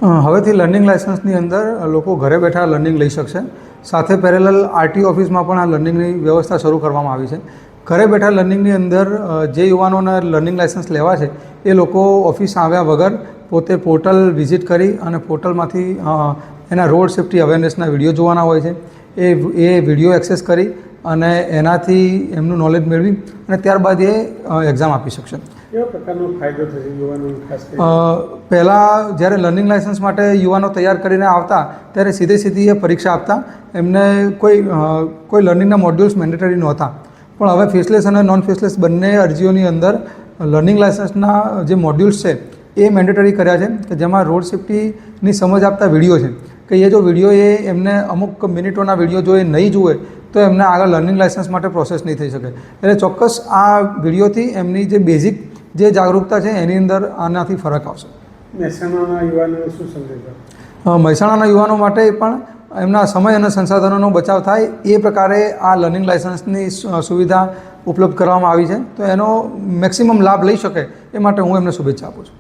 હવેથી લર્નિંગ લાઇસન્સની અંદર લોકો ઘરે બેઠા લર્નિંગ લઈ શકશે. સાથે પેરેલલ આરટીઓ ઓફિસમાં પણ આ લર્નિંગની વ્યવસ્થા શરૂ કરવામાં આવી છે. ઘરે બેઠા લર્નિંગની અંદર જે યુવાનોને લર્નિંગ લાઇસન્સ લેવા છે એ લોકો ઓફિસ આવ્યા વગર પોતે પોર્ટલ વિઝિટ કરી અને પોર્ટલમાંથી એના રોડ સેફ્ટી અવેરનેસના વિડીયો જોવાના હોય છે. એ વિડીયો એક્સેસ કરી અને એનાથી એમનું નોલેજ મેળવી અને ત્યારબાદ એ એક્ઝામ આપી શકશે. કેવા પ્રકારનો ફાયદો થશે યુવાનોને ખાસ કરીને? પહેલાં જ્યારે લર્નિંગ લાઇસન્સ માટે યુવાનો તૈયાર કરીને આવતા ત્યારે સીધી એ પરીક્ષા આપતા. એમને કોઈ લર્નિંગના મોડ્યુલ્સ મેન્ડેટરી નહોતા. પણ હવે ફેસલેસ અને નોન ફેસલેસ બંને અરજીઓની અંદર લર્નિંગ લાઇસન્સના જે મોડ્યુલ્સ છે એ મેન્ડેટરી કર્યા છે કે જેમાં રોડ સેફ્ટીની સમજ આપતા વિડીયો છે કે એ જો વિડીયો એમને અમુક મિનિટોના વિડીયો જો એ નહીં જુએ તો એમને આગળ લર્નિંગ લાઇસન્સ માટે પ્રોસેસ નહીં થઈ શકે. એટલે ચોક્કસ આ વિડીયોથી એમની જે બેઝિક જે જાગૃતતા છે એની અંદર આનાથી ફરક આવશે. મહેસાણાના યુવાનોને શું સંદેશ? મહેસાણાના યુવાનો માટે પણ એમના સમય અને સંસાધનોનો બચાવ થાય એ પ્રકારે આ લર્નિંગ લાઇસન્સની સુવિધા ઉપલબ્ધ કરવામાં આવી છે. તો એનો મેક્સિમમ લાભ લઈ શકે એ માટે હું એમને શુભેચ્છા આપું છું.